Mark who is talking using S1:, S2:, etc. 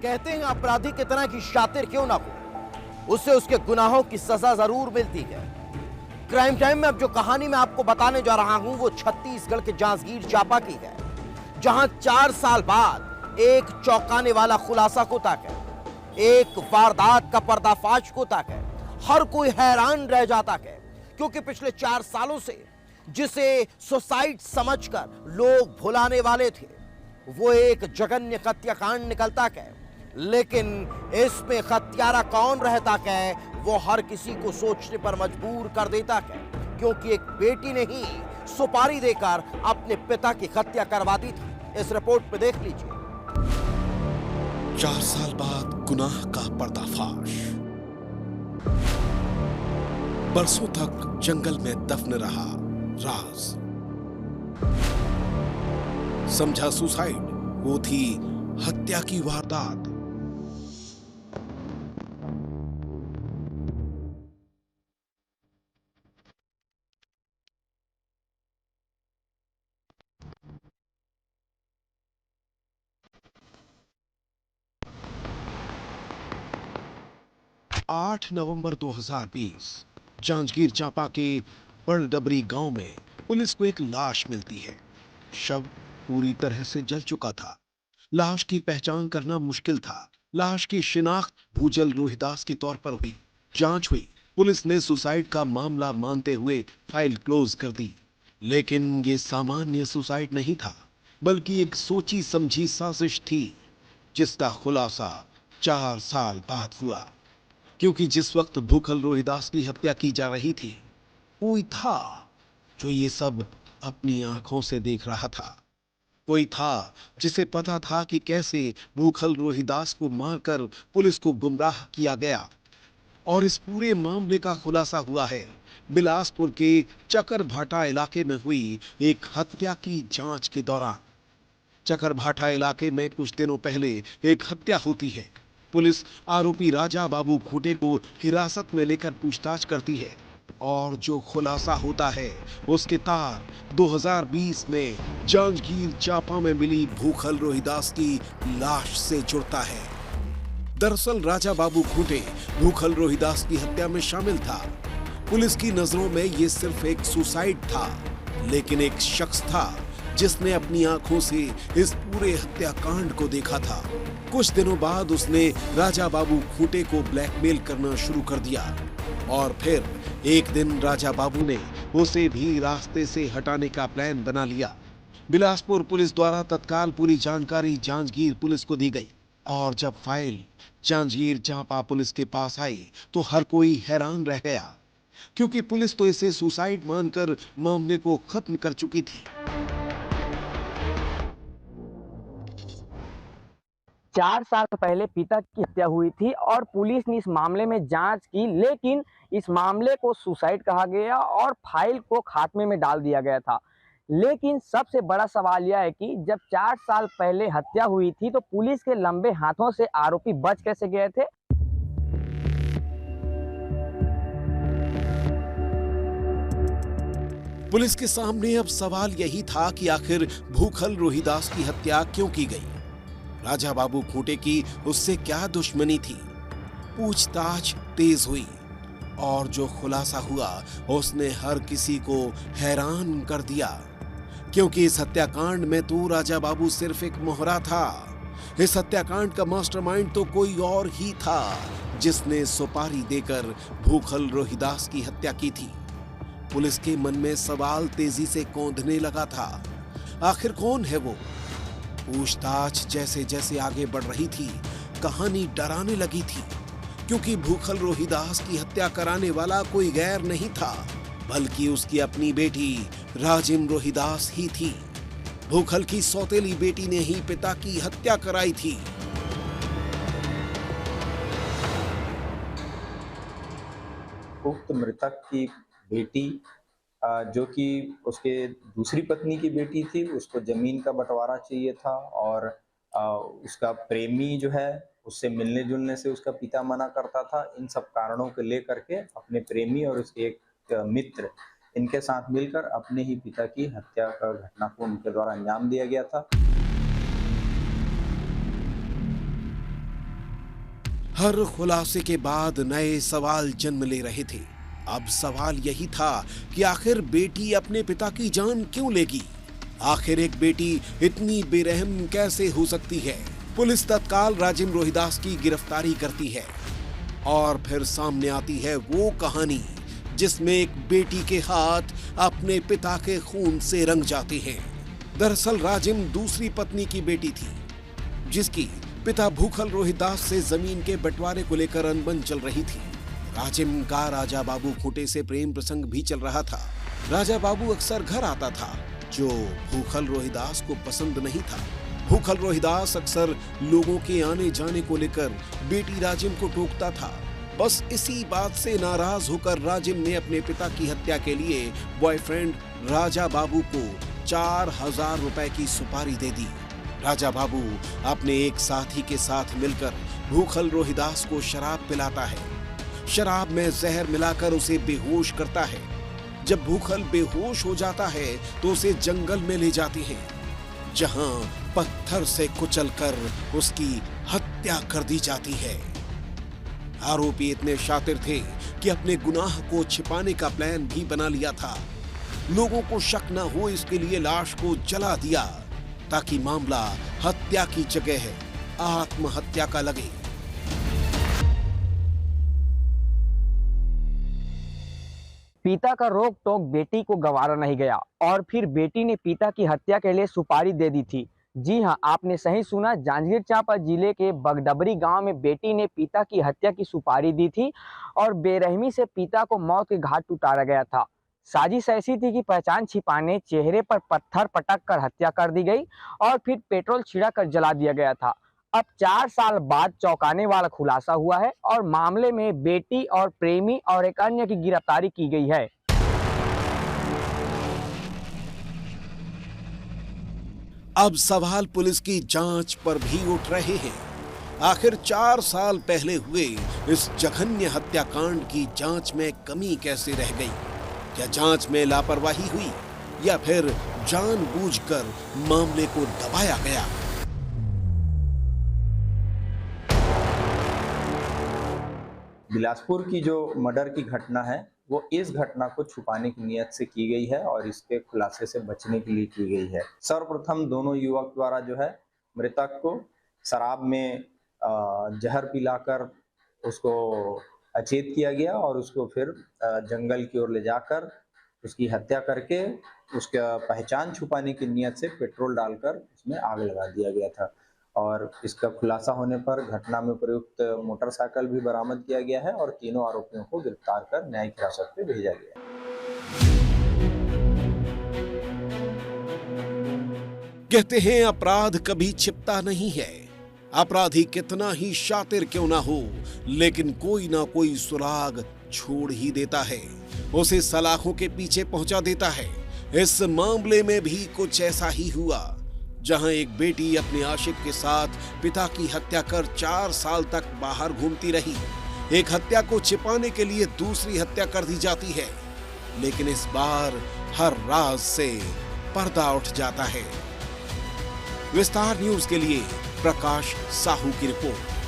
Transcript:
S1: कहते हैं अपराधी कितना की शातिर क्यों ना हो, उससे उसके गुनाहों की सजा जरूर मिलती है। क्राइम टाइम में अब जो कहानी मैं आपको बताने जा रहा हूं वो छत्तीसगढ़ के जांजगीर चांपा की है, जहां 4 साल बाद एक चौंकाने वाला खुलासा को तक है, एक वारदात का पर्दाफाश को तक है। हर कोई हैरान रह जाता है क्योंकि पिछले 4 सालों से जिसे सुसाइड समझकर लोग भुलाने वाले थे वो एक जघन्य हत्याकांड निकलता है। लेकिन इसमें हत्यारा कौन रहता है वो हर किसी को सोचने पर मजबूर कर देता है, क्योंकि एक बेटी ने ही सुपारी देकर अपने पिता की हत्या करवा दी थी। इस रिपोर्ट में देख लीजिए।
S2: 4 साल बाद गुनाह का पर्दाफाश। बरसों तक जंगल में दफन रहा राज। समझा सुसाइड, वो थी हत्या की वारदात। आठ नवंबर 2020 जांजगीर चांपा के परडबरी गांव में पुलिस को एक लाश मिलती है। शव पूरी तरह से जल चुका था। लाश की पहचान करना मुश्किल था। लाश की शिनाख्त भूजल रोहिदास के तौर पर हुई। जांच हुई। पुलिस ने सुसाइड का मामला मानते हुए फाइल क्लोज कर दी। लेकिन ये सामान्य सुसाइड नहीं था, बल्कि एक सोची समझी साजिश थी, जिसका खुलासा 4 साल बाद हुआ। क्योंकि जिस वक्त भूखल रोहिदास की हत्या की जा रही थी, कोई था जो ये सब अपनी आंखों से देख रहा था। कोई था जिसे पता था कि कैसे भूखल रोहिदास को मारकर पुलिस को गुमराह किया गया। और इस पूरे मामले का खुलासा हुआ है बिलासपुर के चकरभाटा इलाके में हुई एक हत्या की जांच के दौरान। चकरभाटा इलाके में कुछ दिनों पहले एक हत्या होती है। पुलिस आरोपी राजा बाबू खूंटे को हिरासत में लेकर पूछताछ करती है और जो खुलासा होता है उसके तार 2020 में जांजगीर चांपा में मिली भूखल रोहिदास की लाश से जुड़ता है। दरअसल राजा बाबू खूंटे भूखल रोहिदास की हत्या में शामिल था। पुलिस की नजरों में यह सिर्फ एक सुसाइड था, लेकिन एक शख्स था जिसने अपनी आंखों से इस पूरे हत्याकांड को देखा था। कुछ दिनों बाद उसने राजा बाबू खूंटे को ब्लैकमेल करना शुरू कर दिया और फिर एक दिन राजा बाबू ने उसे भी रास्ते से हटाने का प्लान बना लिया। बिलासपुर पुलिस द्वारा तत्काल पूरी जानकारी जांजगीर पुलिस को दी गई और जब फाइल जांजगीर चांपा पुलिस के पास आई तो हर कोई हैरान रह गया, क्योंकि पुलिस तो इसे सुसाइड मानकर मामले को खत्म कर चुकी थी।
S3: 4 साल पहले पिता की हत्या हुई थी और पुलिस ने इस मामले में जांच की, लेकिन इस मामले को सुसाइड कहा गया और फाइल को खात्मे में डाल दिया गया था। लेकिन सबसे बड़ा सवाल यह है कि जब 4 साल पहले हत्या हुई थी तो पुलिस के लंबे हाथों से आरोपी बच कैसे गए थे?
S2: पुलिस के सामने अब सवाल यही था कि आखिर भूखल रोहिदास की हत्या क्यों की गई। राजा बाबू खूंटे की उससे क्या दुश्मनी थी। पूछताछ तेज हुई और जो खुलासा हुआ उसने हर किसी को हैरान कर दिया, क्योंकि इस हत्याकांड में तो राजा बाबू सिर्फ एक मोहरा था। इस हत्याकांड का मास्टरमाइंड तो कोई और ही था, जिसने सुपारी देकर भूखल रोहिदास की हत्या की थी। पुलिस के मन में सवाल तेजी से कौंधने लगा था, आखिर कौन है वो? पूछताछ जैसे जैसे आगे बढ़ रही थी, कहानी डराने लगी थी, क्योंकि भूखल रोहिदास की हत्या कराने वाला कोई गैर नहीं था, बल्कि उसकी अपनी बेटी राजिम रोहिदास ही थी। भूखल की सौतेली बेटी ने ही पिता की हत्या कराई थी।
S4: उक्त मृतक की बेटी जो कि उसके दूसरी पत्नी की बेटी थी, उसको जमीन का बंटवारा चाहिए था और उसका प्रेमी जो है उससे मिलने जुलने से उसका पिता मना करता था। इन सब कारणों को लेकर के अपने प्रेमी और उसके एक मित्र इनके साथ मिलकर अपने ही पिता की हत्या का घटना को उनके द्वारा अंजाम दिया गया था।
S2: हर खुलासे के बाद नए सवाल जन्म ले रहे थे। अब सवाल यही था कि आखिर बेटी अपने पिता की जान क्यों लेगी? आखिर एक बेटी इतनी बेरहम कैसे हो सकती है? पुलिस तत्काल राजिम रोहिदास की गिरफ्तारी करती है और फिर सामने आती है वो कहानी जिसमें एक बेटी के हाथ अपने पिता के खून से रंग जाते हैं। दरअसल राजिम दूसरी पत्नी की बेटी थी, जिसकी पिता भूखल रोहिदास से जमीन के बंटवारे को लेकर अनबन चल रही थी। राजिम का राजा बाबू खूंटे से प्रेम प्रसंग भी चल रहा था। राजा बाबू अक्सर घर आता था, जो भूखल रोहिदास को पसंद नहीं था। भूखल रोहिदास अक्सर लोगों के आने जाने को लेकर बेटी राजिम को टोकता था। बस इसी बात से नाराज होकर राजिम ने अपने पिता की हत्या के लिए बॉयफ्रेंड राजा बाबू को 4000 रुपए की सुपारी दे दी। राजा बाबू अपने एक साथी के साथ मिलकर भूखल रोहिदास को शराब पिलाता है। शराब में जहर मिलाकर उसे बेहोश करता है। जब भूखल बेहोश हो जाता है तो उसे जंगल में ले जाते हैं, जहां पत्थर से कुचलकर उसकी हत्या कर दी जाती है। आरोपी इतने शातिर थे कि अपने गुनाह को छिपाने का प्लान भी बना लिया था। लोगों को शक न हो इसके लिए लाश को जला दिया, ताकि मामला हत्या की जगह आत्महत्या का लगे।
S3: पिता का रोक टोक बेटी को गवारा नहीं गया और फिर बेटी ने पिता की हत्या के लिए सुपारी दे दी थी। जी हां, आपने सही सुना। जांजगीर चांपा जिले के बगडबरी गांव में बेटी ने पिता की हत्या की सुपारी दी थी और बेरहमी से पिता को मौत के घाट उतारा गया था। साजिश ऐसी थी कि पहचान छिपाने चेहरे पर पत्थर पटक कर हत्या कर दी गई और फिर पेट्रोल छिड़क कर जला दिया गया था। अब 4 साल बाद चौंकाने वाला खुलासा हुआ है और मामले में बेटी और प्रेमी और एक अन्य की गिरफ्तारी की गई है।
S2: अब सवाल पुलिस की जांच पर भी उठ रहे हैं। आखिर 4 साल पहले हुए इस जघन्य हत्याकांड की जांच में कमी कैसे रह गई? क्या जांच में लापरवाही हुई या फिर जानबूझकर मामले को दबाया गया?
S4: बिलासपुर की जो मर्डर की घटना है वो इस घटना को छुपाने की नियत से की गई है और इसके खुलासे से बचने के लिए की गई है। सर्वप्रथम दोनों युवक द्वारा जो है मृतक को शराब में जहर पिलाकर उसको अचेत किया गया और उसको फिर जंगल की ओर ले जाकर उसकी हत्या करके उसका पहचान छुपाने की नियत से पेट्रोल डालकर उसमें आग लगा दिया गया था। और इसका खुलासा होने पर घटना में प्रयुक्त मोटरसाइकिल भी बरामद किया गया है और तीनों आरोपियों को गिरफ्तार कर न्यायिक हिरासत में भेजा गया है।
S2: कहते हैं अपराध कभी छिपता नहीं है। अपराधी कितना ही शातिर क्यों ना हो, लेकिन कोई ना कोई सुराग छोड़ ही देता है, उसे सलाखों के पीछे पहुंचा देता है। इस मामले में भी कुछ ऐसा ही हुआ, जहां एक बेटी अपने आशिक के साथ पिता की हत्या कर 4 साल तक बाहर घूमती रही। एक हत्या को छिपाने के लिए दूसरी हत्या कर दी जाती है, लेकिन इस बार हर राज से पर्दा उठ जाता है। विस्तार न्यूज के लिए प्रकाश साहू की रिपोर्ट।